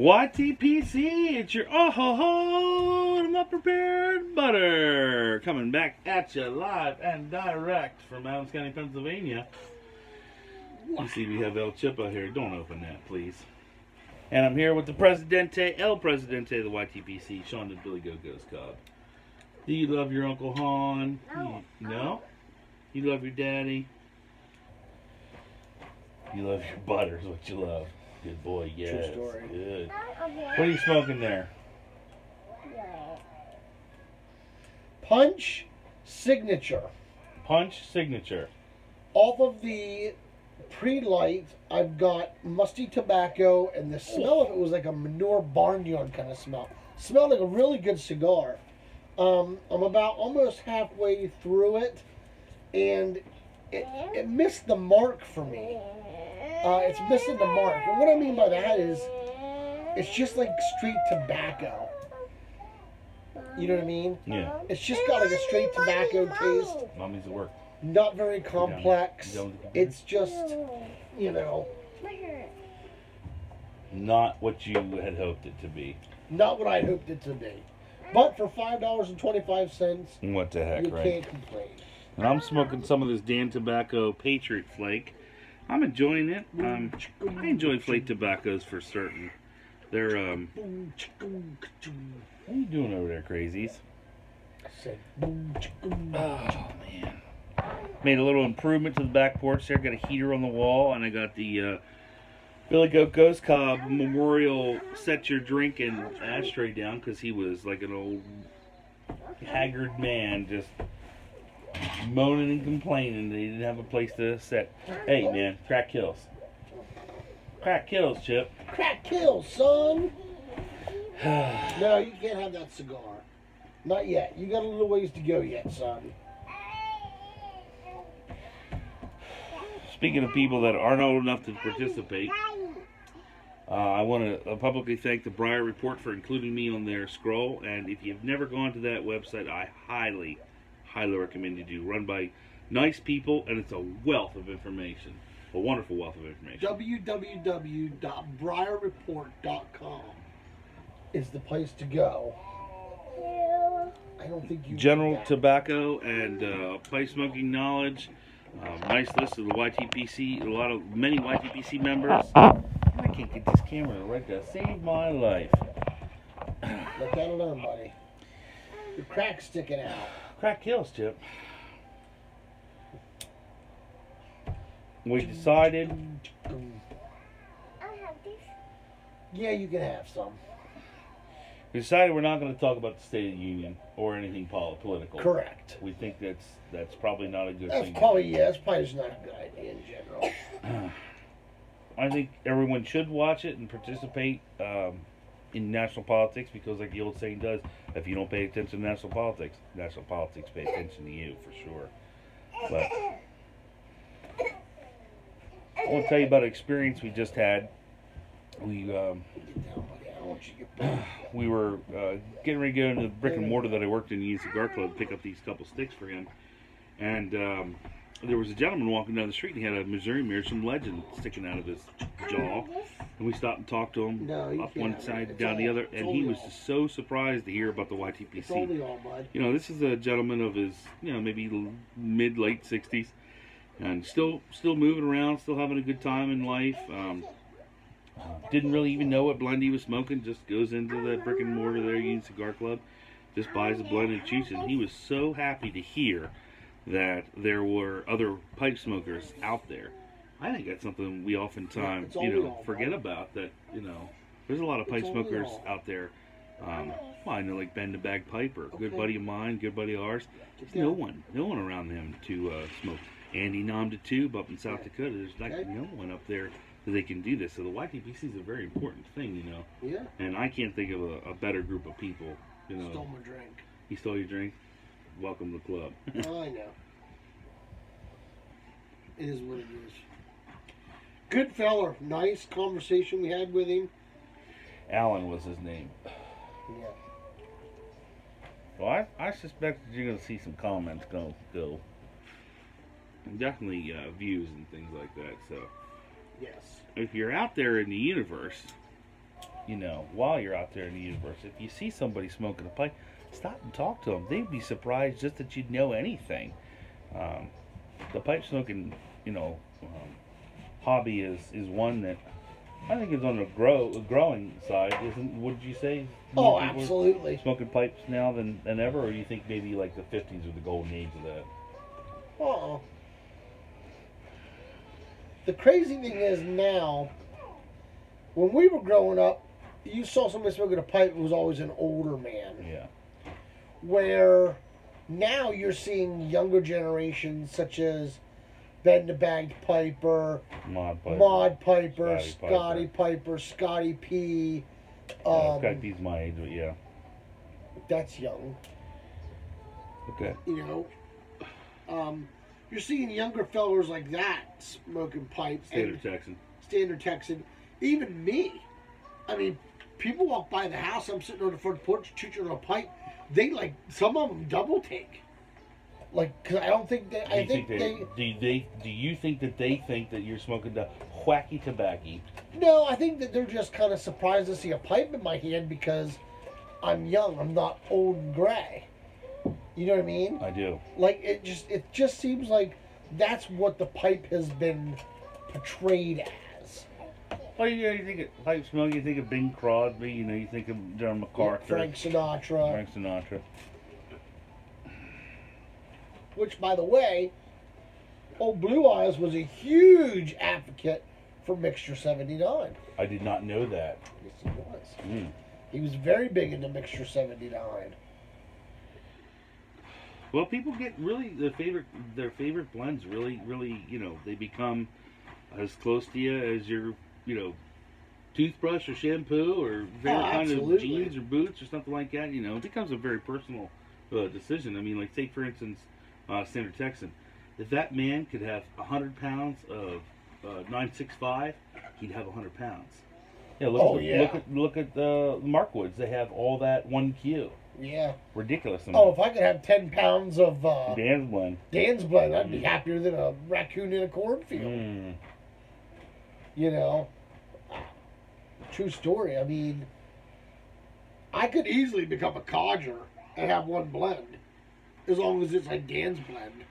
YTPC, it's your not prepared butter coming back at you live and direct from Adams County, Pennsylvania. You see we have El Chippo here. Don't open that, please. And I'm here with the Presidente, El Presidente of the YTPC, Sean the Billy Go-Go's Cobb. Do you love your Uncle Han? No? You love your daddy? You love your butter is what you love. Good boy, yes. True story. Good. What are you smoking there? Punch Signature. Punch Signature. Off of the pre-light, I've got musty tobacco, and the smell of it was like a manure barnyard kind of smell. Smelled like a really good cigar. I'm about almost halfway through it, and it missed the mark for me. It's missing the mark. And what I mean by that is, it's just like straight tobacco. You know what I mean? Yeah. It's just got like a straight tobacco taste. Mommy's at work. Not very complex. It's just, you know. Not what you had hoped it to be. Not what I'd hoped it to be. But for $5.25, what the heck, you right? can't complain. And I'm smoking some of this Dan Tobacco Patriot Flake. I'm enjoying it. I enjoy flake tobaccos for certain. They're, what are you doing over there, crazies? Oh, man. Made a little improvement to the back porch there. Got a heater on the wall, and I got the Billy Go-Go's Cobb Memorial Set Your Drink and ashtray down, because he was like an old haggard man, just moaning and complaining that he didn't have a place to set. Hey, man, crack kills. Crack kills, Chip. Crack kills, son. No, you can't have that cigar. Not yet. You got a little ways to go yet, son. Speaking of people that aren't old enough to participate, I want to publicly thank the Breyer Report for including me on their scroll. And if you've never gone to that website, I highly recommend you do. Run by nice people, and it's a wealth of information. A wonderful wealth of information. www.breyerreport.com is the place to go. I don't think you General tobacco and pipe smoking knowledge. Nice list of the YTPC. Many YTPC members. I can't get this camera right to save my life. Let that alone, buddy. Your crack's sticking out. Crack kills, Chip. We decided. Yeah, you can have some. We decided we're not going to talk about the State of the Union or anything political. Correct. We think that's probably not a good That's thing. Probably just not a good idea in general. I think everyone should watch it and participate in national politics, because, like the old saying does, if you don't pay attention to national politics pay attention to you, for sure. But I want to tell you about an experience we just had. We were getting ready to go into the brick and mortar that I worked in the cigar club to pick up these couple sticks for him. And there was a gentleman walking down the street, and he had a Missouri Mirror, some legend sticking out of his jaw. And we stopped and talked to him, up one side, down the other, and he was just so surprised to hear about the YTPC. You know, this is a gentleman of his, maybe mid-late 60s, and still moving around, still having a good time in life. Didn't really even know what blend he was smoking, just goes into the brick and mortar there, Union Cigar Club, just buys a blend and shoots it. And he was so happy to hear that there were other pipe smokers out there. I think that's something we oftentimes, forget about, that, there's a lot of pipe smokers out there. I know, like Ben the Bag Piper, good buddy of mine, good buddy of ours. There's no one around them to smoke. Andy Nom the Tube up in South Dakota, there's like no one up there that they can do this. So the YTPC is a very important thing, Yeah. And I can't think of a better group of people, Stole my drink. He stole your drink? Welcome to the club. Oh, I know. It is what it is. Good fella. Nice conversation we had with him. Alan was his name. Yeah. Well, I suspect that you're going to see some comments go. And definitely views and things like that. So, yes. If you're out there in the universe you know, while you're out there in the universe, if you see somebody smoking a pipe, stop and talk to them. They'd be surprised just that you'd know anything. The pipe smoking, you know, hobby is one that I think is on the growing side. Isn't? Would you say? Oh, more people are absolutely. smoking pipes now than ever, or do you think maybe like the 50s were the golden age of that? Uh-uh. The crazy thing is now, when we were growing up, you saw somebody smoking a pipe, it was always an older man. Yeah. Where now you're seeing younger generations such as Ben the Bagged Piper, Mod Piper, Scotty Piper, Scotty P. Scotty P's my age, but yeah. That's young. Okay. You know, you're seeing younger fellers like that smoking pipes. Standard Texan. Even me. I mean, people walk by the house, I'm sitting on the front porch chewing on a pipe. They like, some of them double take. Like, cause I don't think they. Do you think that they think that you're smoking the wacky tobacco? No, I think that they're just kind of surprised to see a pipe in my hand because I'm young. I'm not old and gray. You know what I mean? I do. Like it just seems like that's what the pipe has been portrayed as. Well, you think of pipe smoke, you think of Bing Crosby. You know, you think of John MacArthur, Frank Sinatra. Frank Sinatra. Which, by the way, old Blue Eyes was a huge advocate for Mixture 79. I did not know that. Yes, he was. He was very big into Mixture 79. Well, people get really their favorite blends. Really, you know, they become as close to you as your, you know, toothbrush or shampoo or favorite kind of jeans or boots or something like that. You know, it becomes a very personal decision. I mean, like take for instance. Standard Texan. If that man could have 100 pounds of 965, he'd have 100 pounds. Yeah, look at the Markwoods. They have all that 1Q. Yeah. Ridiculous. Oh, if I could have 10 pounds of Dan's blend, I'd be happier than a raccoon in a cornfield. You know, true story. I mean, I could easily become a codger and have one blend. As long as it's like Dan's blend.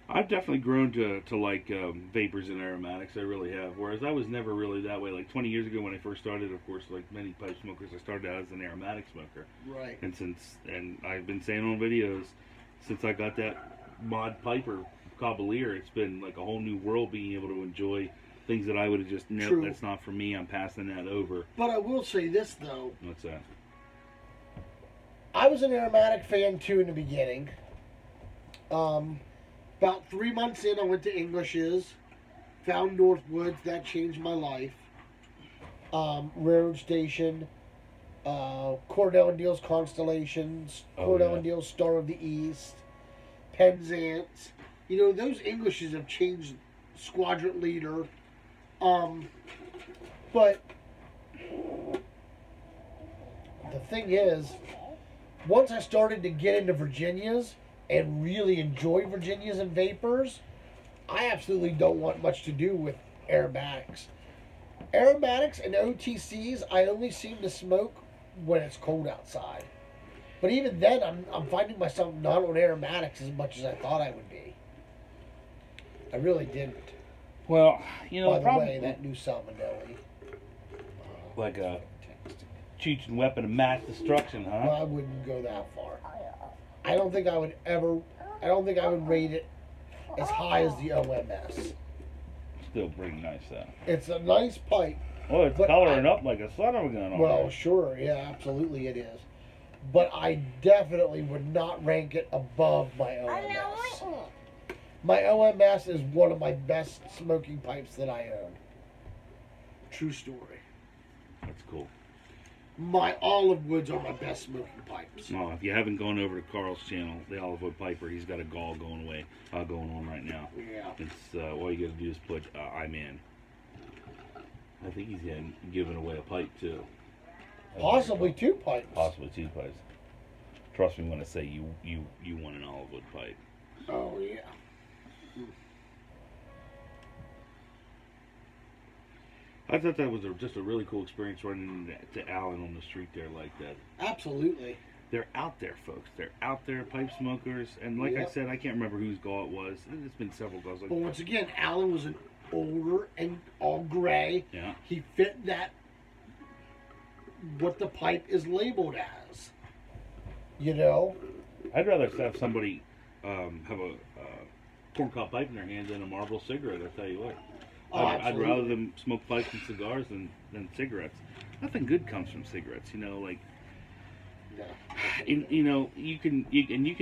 I've definitely grown to like vapors and aromatics. I really have. Whereas I was never really that way. Like 20 years ago when I first started, of course, like many pipe smokers, I started out as an aromatic smoker. Right. And I've been saying on videos, since I got that Mod Piper Cavalier, it's been like a whole new world being able to enjoy things that I would have just, nope, that's not for me. I'm passing that over. But I will say this, though. What's that? I was an aromatic fan too in the beginning. About 3 months in, I went to English's, found Northwoods. That changed my life. Railroad Station, Cordell and Deal's Constellations, Cordell and Deal's Star of the East, Penzance. You know, those Englishes have changed. Squadron Leader. But the thing is, once I started to get into Virginias and really enjoy Virginias and vapors, I absolutely don't want much to do with aromatics. Aromatics and OTCs, I only seem to smoke when it's cold outside. But even then, I'm finding myself not on aromatics as much as I thought I would be. I really didn't. Well, you know, by the way, that new Salmonelli. Like a Cheech and weapon of mass destruction, huh? I wouldn't go that far. I don't think I would rate it as high as the OMS. Still pretty nice, though. It's a nice pipe. Oh, it's coloring up like a son of a gun. Well, sure, yeah, absolutely it is. But I definitely would not rank it above my OMS. My OMS is one of my best smoking pipes that I own. True story. That's cool. My olive woods are my best smoking pipes. Oh, if you haven't gone over to Carl's channel, the Olive Wood Piper, he's got a gall going on right now. Yeah. It's all you got to do is put I'm in. I think he's giving away a pipe too. Possibly 2 pipes. Possibly 2 pipes. Trust me when I say you want an olive wood pipe. Oh yeah. I thought that was just a really cool experience running into Alan on the street there like that. Absolutely. They're out there, folks. They're out there, pipe smokers. And like I said, I can't remember whose goal it was. It's been several goals. But once again, Alan was an older and all gray. Yeah. He fit that, what the pipe is labeled as. You know? I'd rather have somebody have a corncob pipe in their hand than a Marlboro cigarette, I'll tell you what. I'd rather them smoke pipes and cigars than cigarettes. Nothing good comes from cigarettes, you know, like... No. And, you know, you can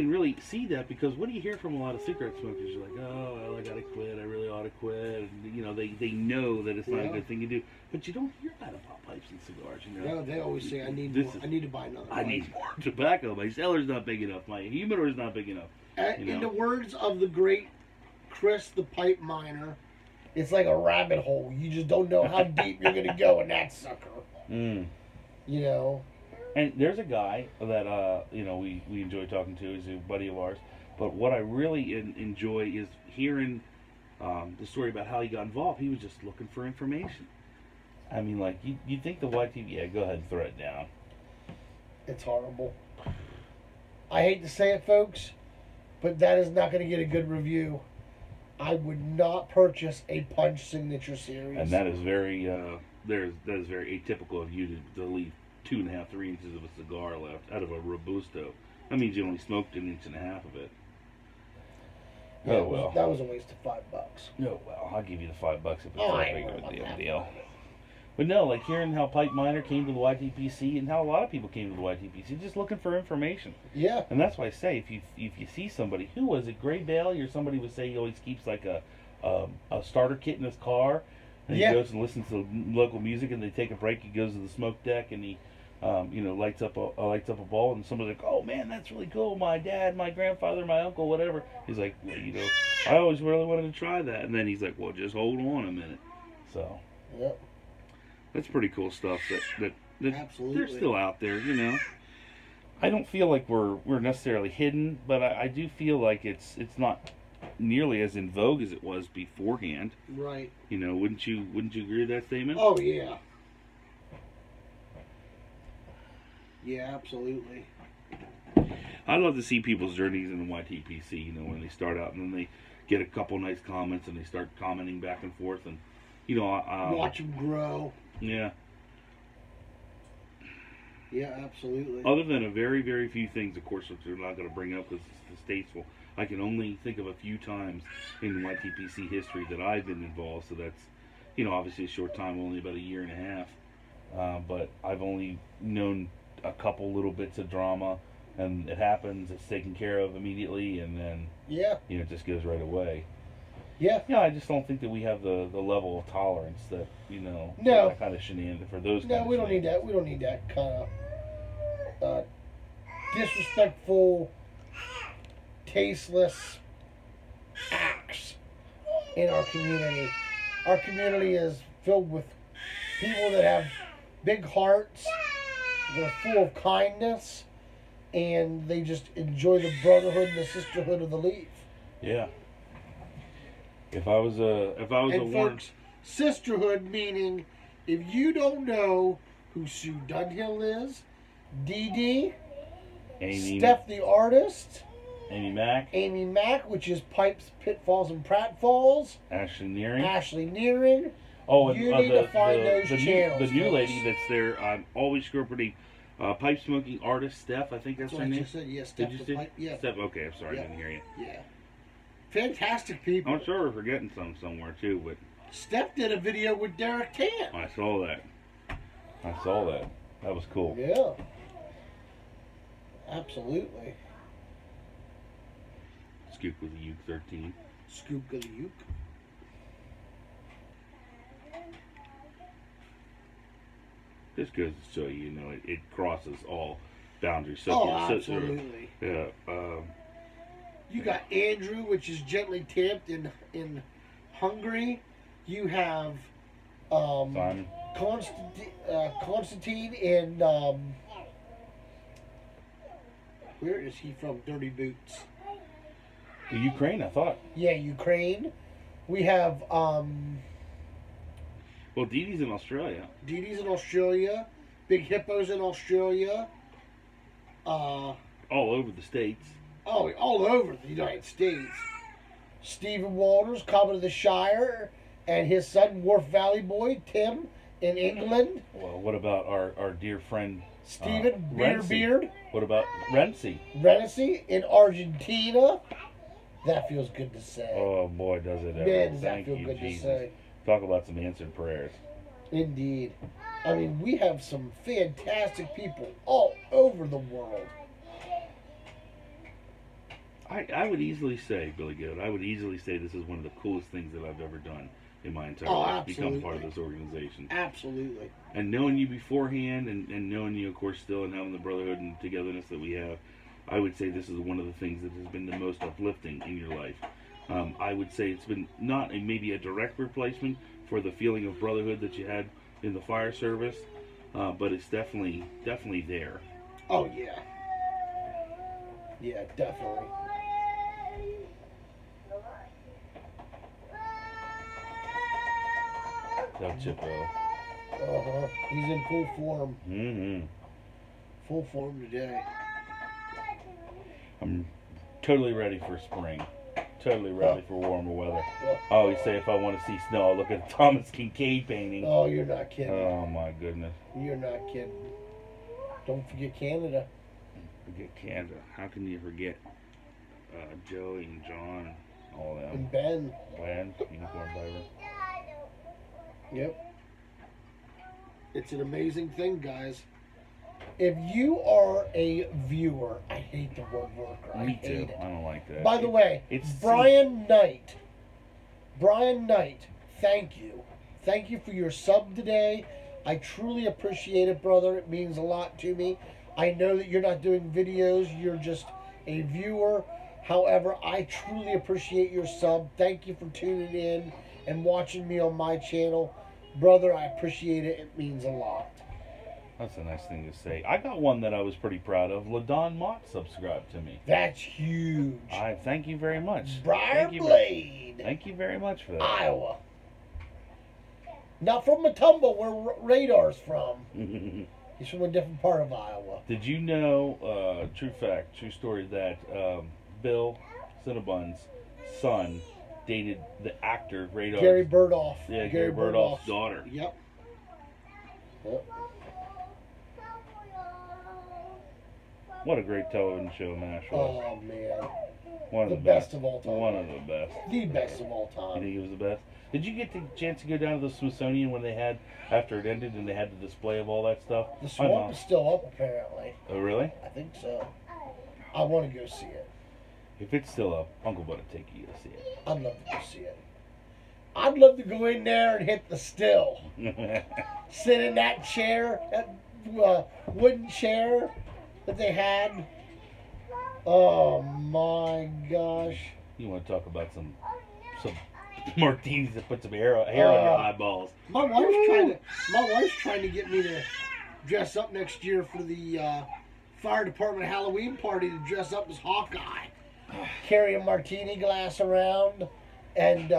really see that because what do you hear from a lot of cigarette smokers? You're like, oh, well, I gotta quit. I really ought to quit. And, you know, they know that it's not a good thing to do, but you don't hear that about pipes and cigars. You know, no, they always say, I need more. I need to buy another. I need more tobacco. My cellar's not big enough. My humidor's not big enough. In the words of the great Chris the Pipe Miner, it's like a rabbit hole. You just don't know how deep you're gonna go in that sucker. Mm. You know. And there's a guy that you know we enjoy talking to. He's a buddy of ours. But what I really enjoy is hearing the story about how he got involved. He was just looking for information. I mean, like you think the YTV? Yeah, go ahead and throw it down. It's horrible. I hate to say it, folks, but that is not going to get a good review. I would not purchase a Punch Signature Series. And that is very that is very atypical of you to leave 2.5, 3 inches of a cigar left out of a Robusto. That means you only smoked 1.5 inches of it. Yeah, oh well. That was a waste of $5. Oh well, I'll give you the $5 if it's that big of a damn deal. But no, like hearing how Pipe Miner came to the YTPC and how a lot of people came to the YTPC, just looking for information. Yeah. And that's why I say if you see somebody, who was it, Gray Bailey or somebody would say he always keeps like a starter kit in his car, and he goes and listens to local music, and they take a break. He goes to the smoke deck and he lights up a ball, and somebody's like, "Oh man, that's really cool. My dad, my grandfather, my uncle, whatever." He's like, "Well, I always really wanted to try that." And then he's like, "Well, just hold on a minute." So, yep, that's pretty cool stuff. That absolutely, they're still out there. You know, I don't feel like we're necessarily hidden, but I do feel like it's not nearly as in vogue as it was beforehand. Right. You know, wouldn't you agree with that statement? Oh yeah. Yeah, absolutely. I love to see people's journeys in the YTPC, you know, when they start out and then they get a couple nice comments and they start commenting back and forth and, you know... watch them grow. Yeah. Yeah, absolutely. Other than a very, very few things, of course, which we're not going to bring up because it's distasteful, I can only think of a few times in YTPC history that I've been involved, so that's, you know, obviously a short time, only about 1.5 years. But I've only known a couple little bits of drama, and it happens, it's taken care of immediately, and then it just goes right away. I just don't think that we have the level of tolerance that that kind of shenanigans for those. No, we don't need that. We don't need that kind of disrespectful, tasteless acts in our community. Our community is filled with people that have big hearts. They're full of kindness, and they just enjoy the brotherhood and the sisterhood of the leaf. Yeah. If I was a folks, sisterhood meaning if you don't know who Sue Dunhill is, Dee Dee, Steph the artist, Amy Mack, which is Pipes, Pitfalls, and Pratfalls, Ashley Nearing. Oh, and you need to find those channels. The new lady that's there, always scrupity, pipe smoking artist, Steph. I think that's her name. Said, yeah, Steph. Did you say? Yeah. Steph. Okay, I'm sorry, I didn't hear you. Yeah. Fantastic people. I'm sure we're forgetting some somewhere too, but Steph did a video with Derek Tan. I saw that. That was cool. Yeah. Absolutely. Scoop with the Uke 13. Scoop with the Uke. Just goes to show you, it crosses all boundaries. Absolutely. Yeah. You got Andrew, which is gently tamped in Hungary. You have Constantine in where is he from? Dirty Boots. Ukraine, I thought. Yeah, Ukraine. We have Well, Dee Dee's in Australia. Dee Dee's in Australia. Big Hippo's in Australia. All over the States. Oh, all over the United States. Stephen Walters coming to the Shire, and his son, Wharf Valley Boy, Tim, in England. Well, what about our dear friend Stephen Renzi? Beard. What about Renzi? Renzi in Argentina. That feels good to say. Oh boy, does it ever! Man, does that Thank feel you, good Jesus. to say. Talk about some answered prayers. Indeed. I mean, we have some fantastic people all over the world. I would easily say, Billy Goat, I would easily say this is one of the coolest things that I've ever done in my entire life. Become part of this organization. Absolutely. And knowing you beforehand and knowing you, of course, still and having the brotherhood and togetherness that we have, I would say this is one of the things that has been the most uplifting in your life. I would say it's been not maybe a direct replacement for the feeling of brotherhood that you had in the fire service, but it's definitely there. Oh, yeah. Yeah, definitely. That Chippo. Uh-huh. He's in full form. Mm-hmm. Full form today. I'm totally ready for spring. Totally ready for warmer weather. Well, I always say if I want to see snow, I'll look at a Thomas Kincaid painting. oh, you're not kidding. Oh my goodness. You're not kidding. Don't forget Canada. Forget Canada. How can you forget Joey and John, all of them? And Ben. Ben, uniform driver. Yep. It's an amazing thing, guys. If you are a viewer, I hate the word worker. I Me hate too. it. I don't like that. By the way, it's Brian Knight. Brian Knight, thank you. Thank you for your sub today. I truly appreciate it, brother. It means a lot to me. I know that you're not doing videos. You're just a viewer. However, I truly appreciate your sub. Thank you for tuning in and watching me on my channel. Brother, I appreciate it. It means a lot. That's a nice thing to say. I got one that I was pretty proud of. LaDon Mott subscribed to me. That's huge. I thank you very much. Briar Blade. Thank you very much for that. Iowa. Not from Matumba, where Radar's from. He's from a different part of Iowa. Did you know, true fact, true story, that Bill Cinnabon's son dated the actor Radar? Gary Burdoff. Yeah, Gary Burdoff's daughter. Yep. Yep. What a great television show MASH was. Oh, man. One of The the best of all time. One of the best. The best of all You time. think he was the best? Did you get the chance to go down to the Smithsonian when they had, after it ended, and they had the display of all that stuff? The swamp is still up, apparently. Oh, really? I think so. I want to go see it. If it's still up, Uncle Bud will take you to see I'd love to go see it. I'd love to go in there and hit the still. it. Sit in that chair, that wooden chair that they had. Oh my gosh. You want to talk about some martinis that put some hair on your eyeballs? My wife's trying to get me to dress up next year for the fire department Halloween party, to dress up as Hawkeye. Carry a martini glass around and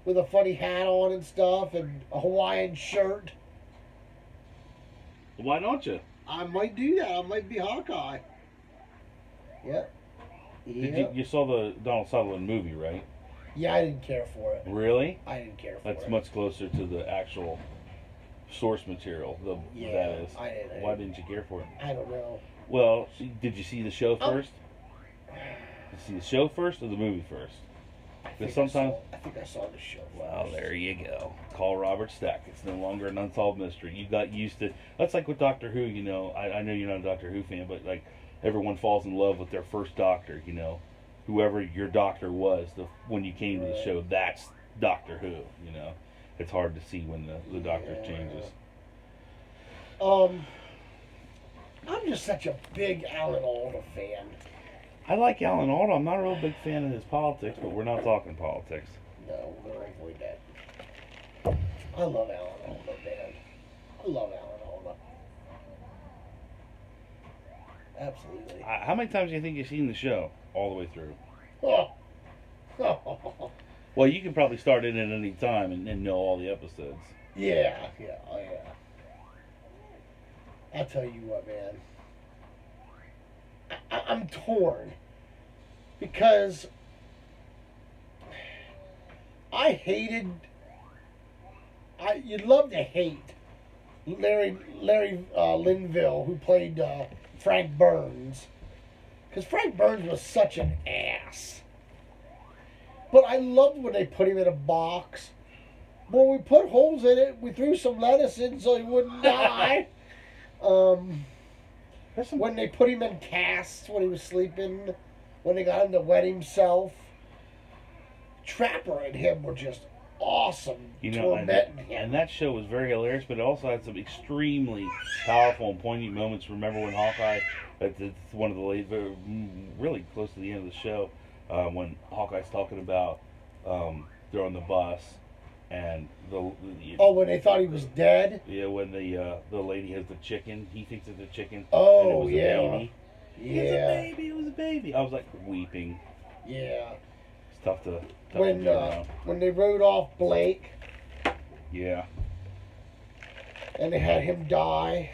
with a funny hat on and stuff, and a Hawaiian shirt. Why don't you? I might do that. I might be Hawkeye. Yep. You saw the Donald Sutherland movie, right? Yeah, I didn't care for it. Really? I didn't care for it. That's much closer to the actual source material. Yeah, that is. I didn't. Why didn't you care for it? I don't know. Well, did you see the show Oh. first? Did you see the show first or the movie first? I Because think sometimes. I think I saw the show. Well, first. there you go. Call Robert Stack. It's no longer an unsolved mystery. You got used to. That's like with Doctor Who. You know, I know you're not a Doctor Who fan, but like everyone falls in love with their first Doctor. You know, whoever your doctor was, when you came to the show, that's Doctor Who. You know, it's hard to see when the Doctor changes. I'm just such a big Alan Alda fan. I like Alan Alda. I'm not a real big fan of his politics, but we're not talking politics. No, we're gonna avoid that. I love Alan Alda, man. I love Alan Alda. Absolutely. How many times do you think you've seen the show all the way through? Oh. Well, you can probably start it at any time and know all the episodes. Yeah, oh yeah. I'll tell you what, man. I'm torn because you'd love to hate Larry Linville, who played Frank Burns, because Frank Burns was such an ass. But I loved when they put him in a box. Well, we put holes in it. We threw some lettuce in so he wouldn't die. When they put him in casts when he was sleeping, when they got him to wet himself, Trapper and him were just awesome. And that show was very hilarious, but it also had some extremely powerful and poignant moments. Remember when Hawkeye, it's one of the late, really close to the end of the show, when Hawkeye's talking about throwing the bus, and when they thought he was dead. Yeah, when the lady has the chicken, he thinks it's a chicken. Oh, and it was yeah. A baby. Yeah. It was a baby. It was a baby. I was like weeping. Yeah. It's tough to when they wrote off Blake. Yeah. And they had him die.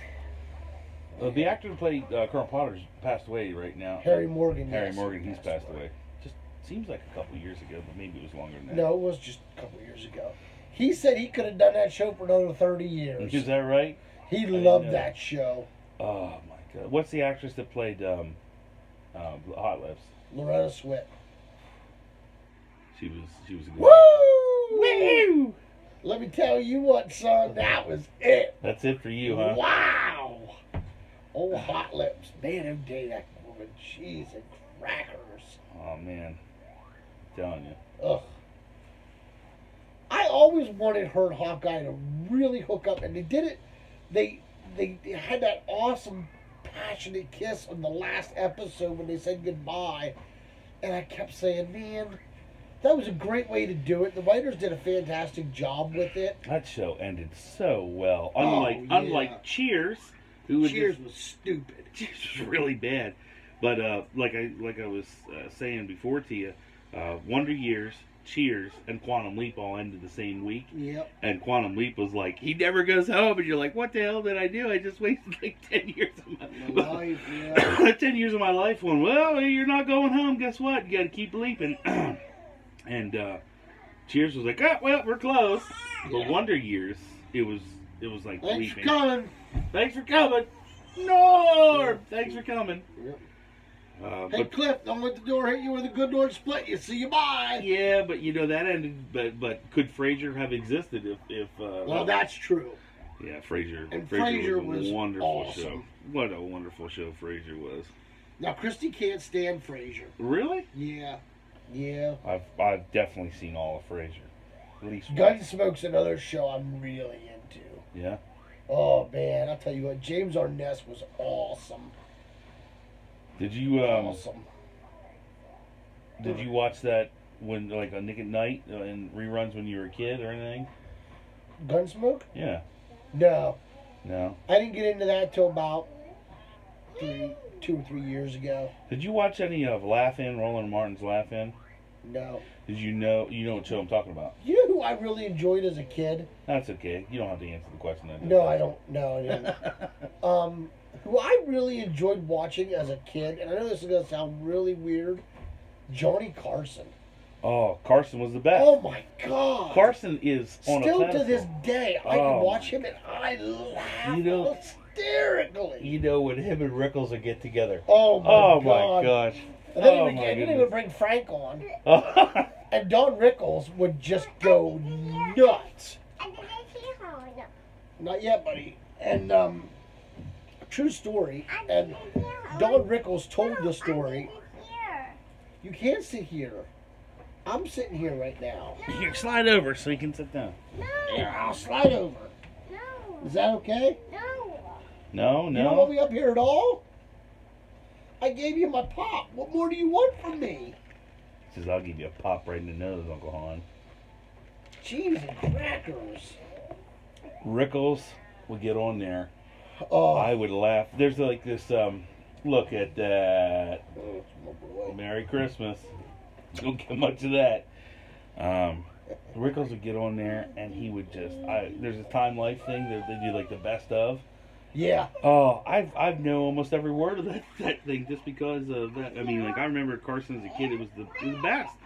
The actor who played Colonel Potter's passed away right now. Harry Morgan. Harry Morgan, he's passed away. Just seems like a couple years ago, but maybe it was longer than that. No, it was just a couple years ago. He said he could have done that show for another 30 years. Is that right? He loved that show. Oh my God! What's the actress that played Hot Lips? Loretta Swit. She was a good. Woo! Woo! Let me tell you what, son. That was it. That's it for you, huh? Wow. Oh, Hot Lips. Man, oh, day that woman. Cheese and crackers. Oh man, I'm telling you. Ugh. I always wanted her and Hawkeye to really hook up, and they did it. They had that awesome, passionate kiss on the last episode when they said goodbye, and I kept saying, man, that was a great way to do it. The writers did a fantastic job with it. That show ended so well. Unlike Cheers, Cheers was stupid. Cheers was really bad. But like I was saying before to you, Wonder Years, Cheers, and Quantum Leap all ended the same week. Yep. And Quantum Leap was like, he never goes home, and you're like, what the hell did I do? I just wasted like 10 years of my life. Yeah. 10 years of my life going, well, you're not going home. Guess what? You got to keep leaping. And Cheers was like, oh, well, we're close. But Wonder Years, it was like Thanks leaping. for coming. Thanks for coming. Norm! Thanks for coming. Yep. Hey, but Cliff, don't let the door hit you with a good door split you. See you, bye. Yeah, but that ended. But could Frasier have existed if? Well, that's true. Yeah, Frasier. And Frasier was a wonderful awesome. show. What a wonderful show Frasier was. Now Christy can't stand Frasier. Really? Yeah. Yeah. I've definitely seen all of Frasier. At least Gunsmoke's another show I'm really into. Yeah. Oh man, I'll tell you what, James Arness was awesome. Did you awesome. Did you watch that when like on Nick at Night in reruns when you were a kid or anything? Gunsmoke? Yeah. No. No. I didn't get into that till about 2 or 3 years ago. Did you watch any of Laugh-In, Roland Martin's Laugh-In? No. Did you know what show I'm talking about? You know who I really enjoyed as a kid? That's okay. You don't have to answer the question. No, I don't. No, I didn't. Who I really enjoyed watching as a kid, and I know this is going to sound really weird, Johnny Carson. Oh, Carson was the best. Oh my God. Carson is on still a pedestal. To this day, I can watch him and I laugh hysterically. You know when him and Rickles would get together. Oh my God. Gosh. And then he would bring Frank on. And Don Rickles would just go nuts. Not yet, buddy. And true story. And Don Rickles told the story. You can't sit here. I'm sitting here right now. Here, slide over so you can sit down. No. Here, I'll slide over. No. Is that okay? No. You don't want me up here at all? I gave you my pop. What more do you want from me? He says, I'll give you a pop right in the nose, Uncle Han. Cheese and crackers. Rickles would get on there. Oh. I would laugh. There's like this, look at that. Oh, Merry Christmas. Don't get much of that. Rickles would get on there, and he would just. There's a Time Life thing that they do like the best of. Yeah. Oh, I've known almost every word of that thing just because of that. I mean, like I remember Carson as a kid. It was the best.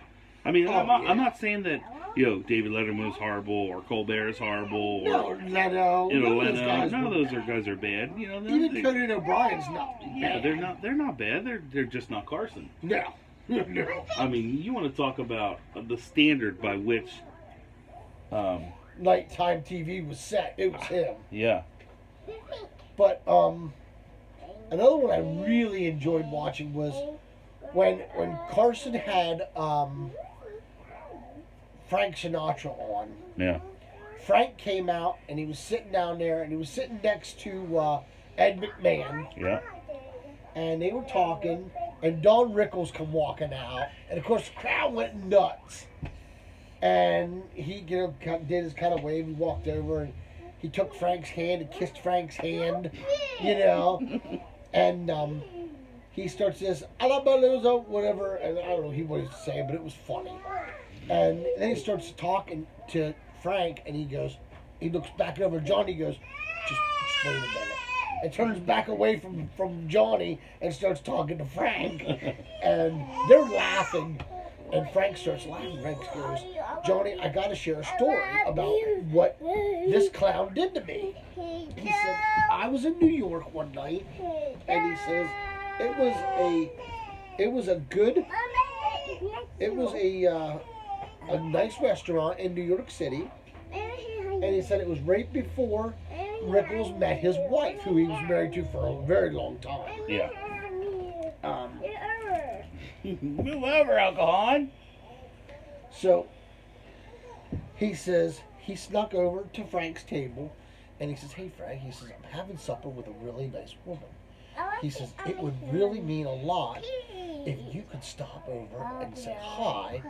I mean, I'm not saying that David Letterman was horrible or Colbert is horrible or Leno. None of those guys are bad. Even Conan O'Brien's not bad. Yeah, they're not bad. They're just not Carson. No. No. I mean, you want to talk about the standard by which nighttime TV was set. It was him. Yeah. But another one I really enjoyed watching was when Carson had Frank Sinatra on. Yeah. Frank came out and he was sitting down there and he was sitting next to Ed McMahon. Yeah. And they were talking and Don Rickles come walking out and of course the crowd went nuts. And he did his kind of wave. He walked over and he took Frank's hand and kissed Frank's hand, and he starts this "Alabaluza," whatever, and I don't know what he was saying, but it was funny. And then he starts talking to Frank, and he looks back over at Johnny, goes, just wait a minute, and turns back away from Johnny and starts talking to Frank, and they're laughing. And Frank starts laughing. Frank goes, Johnny, I got to share a story about what this clown did to me. He said, I was in New York one night, and he says, it was a nice restaurant in New York City. And he said it was right before Rickles met his wife, who he was married to for a very long time. Yeah. Move over, Alcohol. So he says he snuck over to Frank's table and he says, hey Frank, he says, I'm having supper with a really nice woman. He says, it would really mean a lot if you could stop over and say hi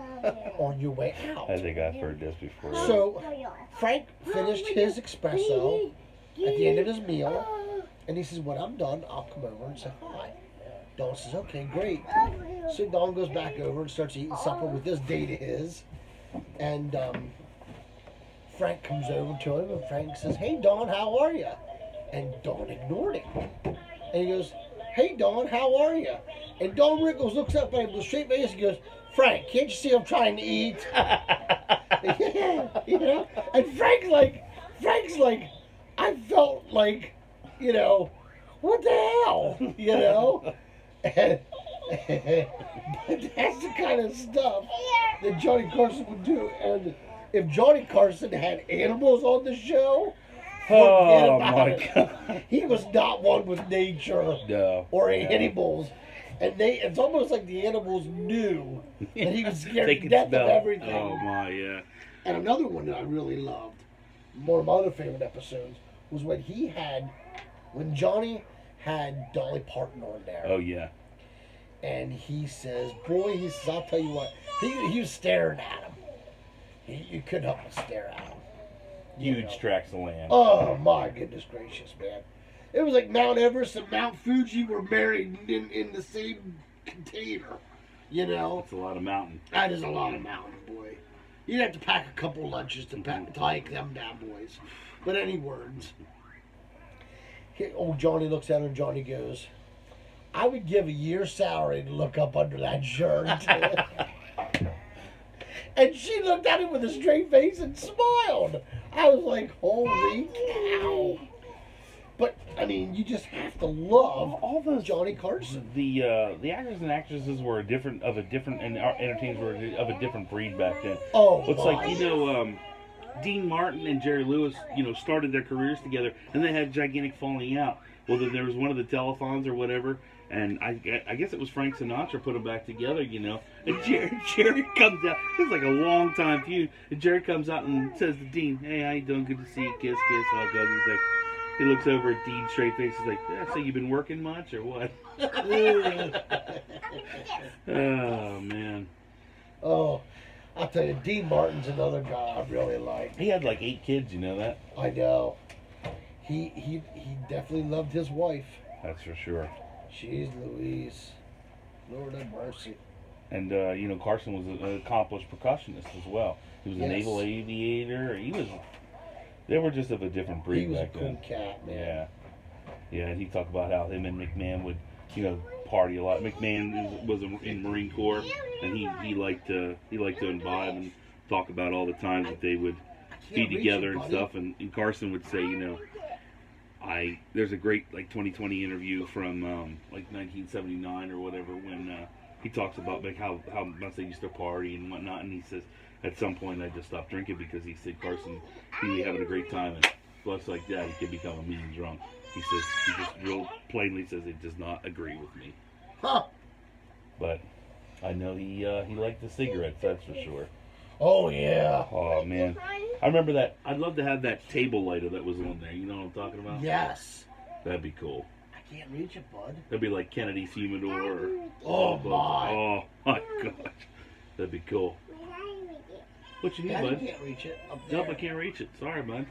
on your way out. I think I've heard this before. So Frank finished his espresso at the end of his meal and he says, when I'm done, I'll come over and say hi. Don says, okay, great. So Don goes back over and starts eating supper with this date of his. And Frank comes over to him and Frank says, hey, Don, how are you? And Don ignored him. And he goes, hey, Don, how are you? And Don Rickles looks up at him with a straight face and goes, Frank, can't you see I'm trying to eat? And Frank's like, I felt like, what the hell, And, but that's the kind of stuff that Johnny Carson would do. And if Johnny Carson had animals on the show, forget about it. God. He was not one with nature or animals. And it's almost like the animals knew that he was scared to death of everything. Oh my, yeah. And another one that I really loved, one of my other favorite episodes, was when Johnny had Dolly Parton on there. Oh, yeah. And he says, boy, he says, I'll tell you what. He was staring at him. You couldn't help but stare at him. Huge tracts of land. Oh, my goodness gracious, man. It was like Mount Everest and Mount Fuji were buried in the same container. That's a lot of mountain. That is a lot of mountain, boy. You'd have to pack a couple lunches to hike them down, boys. But any words. Old Johnny looks at her and Johnny goes, I would give a year's salary to look up under that shirt. And she looked at him with a straight face and smiled. I was like, holy cow. But, I mean, you just have to love all those Johnny Carson. The actors and actresses were and our entertainers were of a different breed back then. Oh, it's like, Dean Martin and Jerry Lewis, started their careers together, and they had gigantic falling out. Well, there was one of the telethons or whatever, and I guess it was Frank Sinatra put them back together, And Jerry comes out. It's like a long time feud. And Jerry comes out and says to Dean, "Hey, how you doing? Good to see you. Kiss, kiss, hug, hug." He's like, he looks over at Dean straight face. He's like, "Yeah, so you been working much or what?" Oh man. Oh. I'll tell you, Dean Martin's another guy I really like. He had like 8 kids, you know that? I know. He definitely loved his wife. That's for sure. Jeez Louise. Lord have mercy. And you know, Carson was an accomplished percussionist as well. He was a naval aviator. They were just of a different breed back then. He was a cool cat, man. Yeah. Yeah, and he talked about how him and McMahon would, you know, party a lot. McMahon was in Marine Corps, and he liked to imbibe and talk about all the times that they would be together and stuff. And Carson would say, you know, there's a great like 2020 interview from like 1979 or whatever when he talks about like how much they used to party and whatnot, and he says at some point I just stopped drinking because he said Carson he was having a great time, and plus like that he could become a mean drunk. He says he just real plainly says he does not agree with me. Huh. But I know he liked the cigarettes, that's for sure. Oh yeah. Oh man, I remember that. I'd love to have that table lighter that was on there. You know what I'm talking about? Yes. That'd be cool. I can't reach it, bud. That'd be like Kennedy's Humidor. Oh my. Oh my gosh. That'd be cool. What you need, Daddy bud? Can't reach it. Up there. Nope, I can't reach it. Sorry, bud.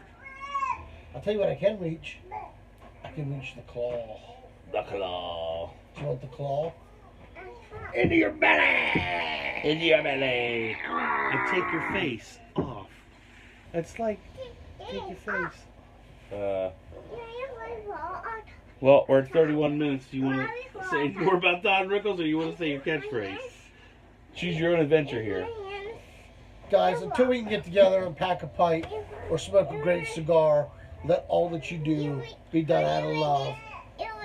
I'll tell you what I can reach. I can reach the claw. The claw. Do you want the claw? Into your belly! Into your belly. And take your face off. It's like, take your face. Well, we're at 31 minutes. Do you want to say more about Don Rickles, or you want to say your catchphrase? Choose your own adventure here. Guys, until we can get together and pack a pipe or smoke a great cigar, let all that you do be done out of love.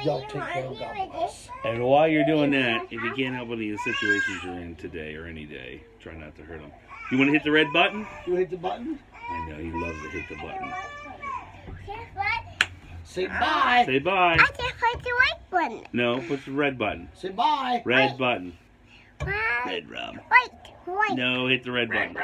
Y'all take care of God bless. And while you're doing that, if you can't help any of the situations you're in today or any day, try not to hurt them. You want to hit the red button? You hit the button? I know, he loves to hit the button. Say bye. Say bye. I can hit the white button. No, push the red button. Say bye. Red button. Bye. Red rum. Wait. No, hit the red button.